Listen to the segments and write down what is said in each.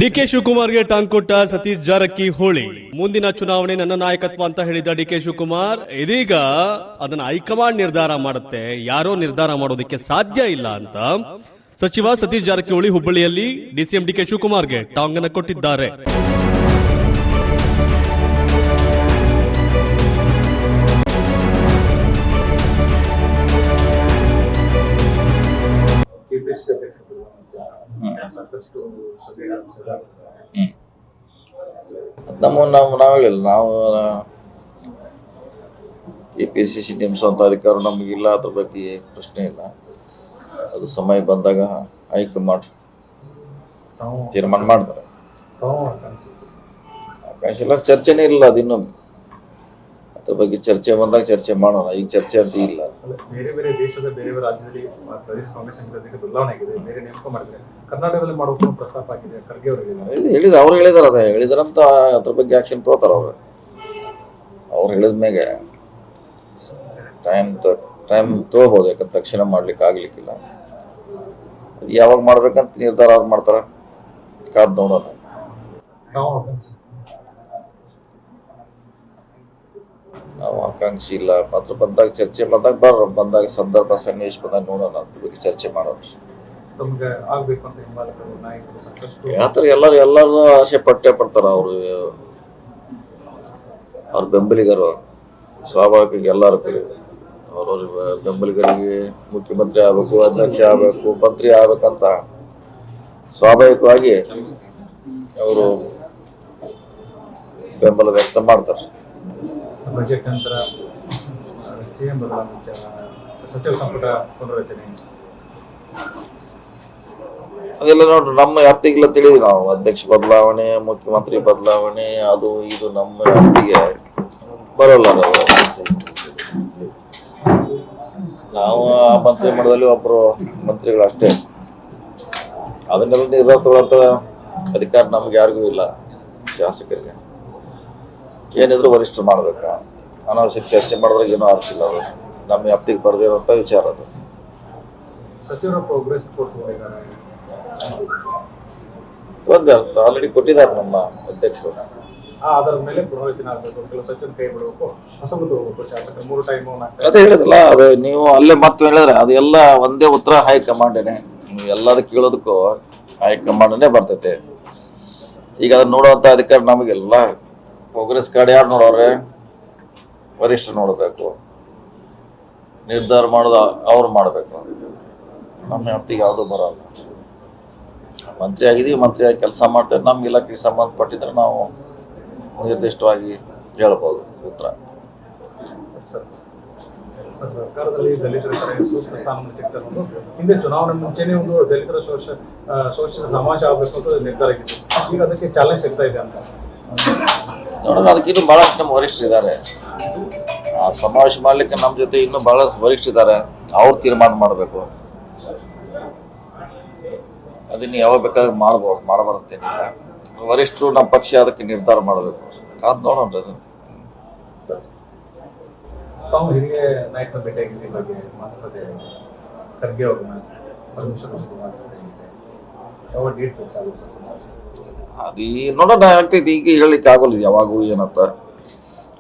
DK ಶಿವಕುಮಾರ್ಗೆ ಟಾಂಗ್ ಕೊಟ್ಟ ಸತೀಶ್ ಜಾರಕಿಹೊಳಿ. ಮುಂದಿನ ಚುನಾವಣೆ ನನ್ನ ನಾಯಕತ್ವ ಅಂತ ಹೇಳಿದ ಡಿಕೆ ಶಿವಕುಮಾರ್ ಇದೀಗ ಅದನ್ನ ಹೈಕಮಾಂಡ್ ನಿರ್ಧಾರ ಮಾಡುತ್ತೆ, ಯಾರೋ ನಿರ್ಧಾರ ಮಾಡೋದಕ್ಕೆ ಸಾಧ್ಯ ಇಲ್ಲ ಅಂತ ಸಚಿವ ಸತೀಶ್ ಜಾರಕಿಹೊಳಿ ಹುಬ್ಬಳ್ಳಿಯಲ್ಲಿ ಡಿಸಿಎಂ ಡಿಕೆ ಶಿವಕುಮಾರ್ಗೆ ಟಾಂಗ್ ಅನ್ನು ಕೊಟ್ಟಿದ್ದಾರೆ. ನಾವು ಹೇಳಿಲ್ಲ, ನಾವು KPCC ನೇಮಿಸುವಂತ ಅಧಿಕಾರ ನಮಗಿಲ್ಲ, ಅದ್ರ ಬಗ್ಗೆ ಪ್ರಶ್ನೆ ಇಲ್ಲ. ಅದು ಸಮಯ ಬಂದಾಗ ಹೈಕಮಾಂಡ್ ತೀರ್ಮಾನ ಮಾಡ್ತಾರೆ. ಅವಕಾಶ ಇಲ್ಲ, ಚರ್ಚೆನೇ ಇಲ್ಲ. ಅದಿನ್ನು ಅದ್ರ ಬಗ್ಗೆ ಚರ್ಚೆ ಬಂದಾಗ ಚರ್ಚೆ ಮಾಡೋಣ, ಈಗ ಚರ್ಚೆ ಅಂತ ಇಲ್ಲ. ಬೇರೆ ಬೇರೆ ದೇಶದ ಬೇರೆ ಬೇರೆ ರಾಜ್ಯದಲ್ಲಿ ಪ್ರದೇಶ ಕಾಂಗ್ರೆಸ್ ಬದಲಾವಣೆ ಆಗಿದೆ, ಬೇರೆ ನೇಮಕ ಮಾಡಿದ್ರೆ ಕರ್ನಾಟಕದಲ್ಲಿ ಮಾಡೋಕೆ ಪ್ರಸ್ತಾಪ ಆಗಿದೆ. ಖರ್ಗೆ ಅವರು ಹೇಳಿದ ಅವ್ರು ಹೇಳಿದಾರ, ಅದೇ ಹೇಳಿದಾರಂತ ಅದ್ರ ಬಗ್ಗೆ ಆಕ್ಷನ್ ತಗೋತಾರ ಅವ್ರು ಹೇಳಿದ ಮ್ಯಾಗೆ ಟೈಮ್ ತಗೋಬಹುದು. ಯಾಕಂದ್ರೆ ತಕ್ಷಣ ಮಾಡ್ಲಿಕ್ಕೆ ಆಗ್ಲಿಕ್ಕಿಲ್ಲ. ಯಾವಾಗ ಮಾಡ್ಬೇಕಂತ ನಿರ್ಧಾರ ಅವ್ರು ಮಾಡ್ತಾರ, ಕಾದ್ ನೋಡೋಣ. ನಾವು ಆಕಾಂಕ್ಷಿ ಇಲ್ಲ, ಮಾತ್ರ ಬಂದಾಗ ಚರ್ಚೆ ಬಂದಾಗ ಸಂದರ್ಭ ಸನ್ನಿವೇಶ ಬಂದಾಗ ನೋಡೋಣ, ಅದ್ರ ಬಗ್ಗೆ ಚರ್ಚೆ ಮಾಡೋಣ. ಯಾತರ ಎಲ್ಲರೂ ಆಸೆ ಪಡ್ತಾರ. ಅವ್ರ ಬೆಂಬಲಿಗರು ಸ್ವಾಭಾವಿಕ ಎಲ್ಲರೂ ಅವ್ರವ್ರ ಬೆಂಬಲಿಗರಿಗೆ ಮುಖ್ಯಮಂತ್ರಿ ಆಗ್ಬೇಕು, ಅಧ್ಯಕ್ಷ ಆಗ್ಬೇಕು, ಮಂತ್ರಿ ಆಗ್ಬೇಕಂತ ಸ್ವಾಭಾವಿಕವಾಗಿ ಅವರು ಬೆಂಬಲ ವ್ಯಕ್ತ ಮಾಡ್ತಾರೆ. ಬಜೆಟ್ ನಂತರ ಸಿಎಂ ಬದಲಾವಣೆ, ಸಚಿವ ಸಂಪುಟ ಪುನರ್ರಚನೆ ಅದೆಲ್ಲ ನೋಡ್ರಿ ನಮ್ಮ ವ್ಯಾಪ್ತಿಗೆಲ್ಲ ತಿಳಿದ್ವಿ ನಾವು. ಅಧ್ಯಕ್ಷ ಬದಲಾವಣೆ, ಮುಖ್ಯಮಂತ್ರಿ ಬದಲಾವಣೆ, ಅದು ಇದು ನಮ್ಮ ವ್ಯಾಪ್ತಿಗೆ ಬರೋಲ್ಲ. ನಾವು ಆ ಮಂತ್ರಿಮಂಡಲದಲ್ಲಿ ಒಬ್ರು ಮಂತ್ರಿಗಳು ಅಷ್ಟೇ. ಅದನ್ನೆಲ್ಲ ನಿರ್ಧಾರ ತಗೊಳ್ಳಂತ ಅಧಿಕಾರ ನಮ್ಗೆ ಯಾರಿಗೂ ಇಲ್ಲ. ಶಾಸಕರಿಗೆ ಏನಿದ್ರು ವರಿಷ್ಠರು ಮಾಡ್ಬೇಕು. ಅನಾವಶ್ಯಕ ಚರ್ಚೆ ಮಾಡಿದ್ರೆ ಏನೋ ಅರ್ಥ ಇಲ್ಲ. ಅದು ನಮ್ಮ ವ್ಯಾಪ್ತಿಗೆ ಬರದಿರುವಂತ ವಿಚಾರ. ಅದು ಸಚಿವರ ಪ್ರೋಗ್ರೆಸ್ ಆಲ್ರೆಡಿ ಕೊಟ್ಟಿದ್ದಾರೆ ನಮ್ಮ ಅಧ್ಯಕ್ಷರು. ಅದರ ಮೇಲೆ ಪುನರ್ರಚನೆ ಆಗಬೇಕು, ಕೆಲವು ಸಚಿವರ ಕೈ ಬಿಡಬೇಕು, ಹೊಸಬರು ತಗೋಬೇಕು. ಶಾಸಕರು 3 ಟೈಮ್ ಅದೇ ಹೇಳಿದ್ರಲ್ಲ, ಅದು ನೀವು ಅಲ್ಲೇ ಮತ್ತೆ ಹೇಳಿದ್ರೆ ಅದು ಎಲ್ಲ ಒಂದೇ ಉತ್ತರ ಹೈಕಮಾಂಡೇನೆ. ನೀವು ಎಲ್ಲದಕ್ಕೆ ಕೇಳೋದಕ್ಕೂ ಹೈಕಮಾಂಡನೇ ಬರ್ತೈತೆ. ಈಗ ಅದನ್ನ ನೋಡುವಂತ ಅಧಿಕಾರ ನಮಗೆಲ್ಲ. ಪ್ರೋಗ್ರೆಸ್ ಕಾರ್ಡ್ ಯಾರು ನೋಡೋರೆ? ವರಿಷ್ಠರು ನೋಡಬೇಕು, ನಿರ್ಧಾರ ಮಾಡೋದು ಅವ್ರು ಮಾಡಬೇಕು. ನಮ್ಮ ವ್ಯಾಪ್ತಿಗೆ ಯಾವುದು ಬರೋಲ್ಲ. ಮಂತ್ರಿ ಆಗಿದೀವಿ, ಮಂತ್ರಿಯಾಗಿ ಕೆಲಸ ಮಾಡ್ತೇವೆ. ನಮ್ಮ ಇಲಾಖೆಗೆ ಸಂಬಂಧಪಟ್ಟಿದ್ರೆ ನಾವು ನಿರ್ದಿಷ್ಟವಾಗಿ ಹೇಳ್ಬೋದು ಉತ್ತರ. ಸರ್ಕಾರದಲ್ಲಿ ದಲಿತರ ಸೂಕ್ತ ಸ್ಥಾನಮಾನ ಸಿಗ್ತಾರೆ. ಹಿಂದೆ ಚುನಾವಣೆ ಮುಂಚೆನೇ ಒಂದು ದಲಿತರ ಶೋಷಿತ ಸಮಾಜ ಆಗಬೇಕು ಅಂತ ನಿರ್ಧಾರ ಆಗಿತ್ತು. ಈಗ ಅದಕ್ಕೆ ಚಾಲೆಂಜ್ ಸಿಗ್ತಾ ಇದೆ ಅಂತ ನೋಡೋಣ. ಅದಕ್ಕಿನ್ನೂ ಬಹಳಷ್ಟು ನಮ್ಮ ವರಿಷ್ಠರಿದ್ದಾರೆ. ಆ ಸಮಾವೇಶ ಮಾಡ್ಲಿಕ್ಕೆ ನಮ್ಮ ಜೊತೆ ಇನ್ನೂ ಬಹಳಷ್ಟು ವರಿಷ್ಠರಿದ್ದಾರೆ. ಅವ್ರು ತೀರ್ಮಾನ ಮಾಡಬೇಕು. ಅದನ್ನ ಯಾವಾಗ ಬೇಕಾದ್ರೆ ಮಾಡಬಾರಂತೇನಿಲ್ಲ. ವರಿಷ್ಠರು ನಮ್ಮ ಪಕ್ಷ ಅದಕ್ಕೆ ನಿರ್ಧಾರ ಮಾಡಬೇಕು. ಕಾದ್ ನೋಡೋಣ. ಅದು ತಾವು ಹಿರಿಯ ನಾಯಕರ ಭೇಟಿಯಾಗಿದ್ದ ಬಗ್ಗೆ ಮಾತುಕತೆ, ಖರ್ಗೆ ಅವ್ರನ್ನ ಪರಮೇಶ್ವರ್ ಮಾತುಕತೆ ಆಗಿದೆ. ಯಾವ ಡೇಟ್ ಫಿಕ್ಸ್ ಆಗುತ್ತೆ? ಅದು ನೋಡೋಣ, ಆಗ್ತೈತಿ. ಈಗ ಹೇಳಲಿಕ್ಕೆ ಆಗೋಲ್ಲ ಯಾವಾಗೂ ಏನಂತ.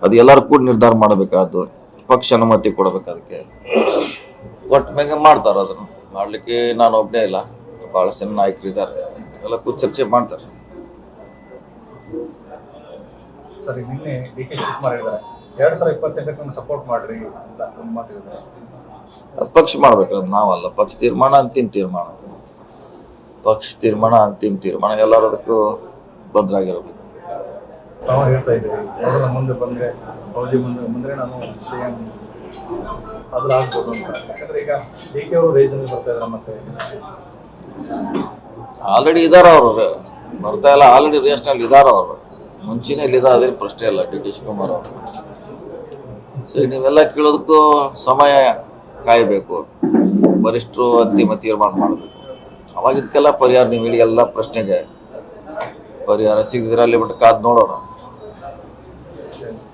ಅದು ಎಲ್ಲರೂ ಕೂಡ ನಿರ್ಧಾರ ಮಾಡಬೇಕಾದ್ದು. ಪಕ್ಷ ಅನುಮತಿ ಕೊಡಬೇಕು. ಅದಕ್ಕೆ ಒಟ್ಟು ಮ್ಯಾಗ ಮಾಡ್ತಾರ. ಅದನ್ನು ಮಾಡ್ಲಿಕ್ಕೆ ನಾನು ಒಬ್ಬನೇ ಇಲ್ಲ, ಬಹಳಷ್ಟು ಜನ ನಾಯಕರು ಇದ್ದಾರೆ. ಎಲ್ಲ ಕೂತ್ ಚರ್ಚೆ ಮಾಡ್ತಾರೆ. ಸರ್, ನಿನ್ನೆ ಡಿಕೆ ಶಿವಕುಮಾರ್ ಹೇಳಿದ್ದಾರೆ 2028 ಸಪೋರ್ಟ್ ಮಾಡ್ರಿ ಅಂತ ಮಾತಾಡಿದ್ದಾರೆ. ಅದು ಪಕ್ಷ ಮಾಡ್ಬೇಕು, ಅದು ನಾವಲ್ಲ. ಪಕ್ಷ ತೀರ್ಮಾನ ಅಂತಿಮ ತೀರ್ಮಾನ. ಪಕ್ಷ ತೀರ್ಮಾನ ಅಂತಿಮ ತೀರ್ಮಾನ. ಎಲ್ಲರೂ ಅದಕ್ಕೂ ಬದ್ಧರಾಗಿರ್ಬೇಕು. ತಾವು ಹೇಳ್ತಾ ಇದ್ದೀವಿ, ಅವರ ಮುಂದೆ ಬಂದ್ರೆ ಅವಧಿ ಮುಂದೆ ನಾನು ಸಿಎಂ ಆದ್ರೂ ಆಗ್ಬೋದು ಅಂತ. ಯಾಕಂದ್ರೆ ಈಗ ಡಿಕೆ ಅವರು ರೇಜನ್ ಬರ್ತಾ ಇದ್ದಾರೆ. ಮತ್ತೆ ಆಲ್ರೆಡಿ ಇದಾರ ಅವರು, ಬರ್ತಾ ಇಲ್ಲ. ಆಲ್ರೆಡಿ ರೇಸ್ನಲ್ಲಿ ಇದಾರ ಅವರು. ಮುಂಚೆನೇ ಇಲ್ಲಿದ್ದಾರೆ, ಅದೇನು ಪ್ರಶ್ನೆ ಇಲ್ಲ. ಡಿ ಕೆ ಶಿವಕುಮಾರ್ ಅವರು. ಸೊ ನೀವೆಲ್ಲ ಕೇಳೋದಕ್ಕೂ ಸಮಯ ಕಾಯಬೇಕು. ವರಿಷ್ಠರು ಅಂತಿಮ ತೀರ್ಮಾನ ಮಾಡಬೇಕು. ಅವಾಗ ಇದಕ್ಕೆಲ್ಲ ಪರಿಹಾರ, ನೀವು ಹೇಳಿ ಎಲ್ಲ ಪ್ರಶ್ನೆಗೆ ಪರಿಹಾರ ಸಿಗದಿರ ಅಲ್ಲಿ ಬಿಟ್ಟು ಕಾದ್ ನೋಡೋಣ.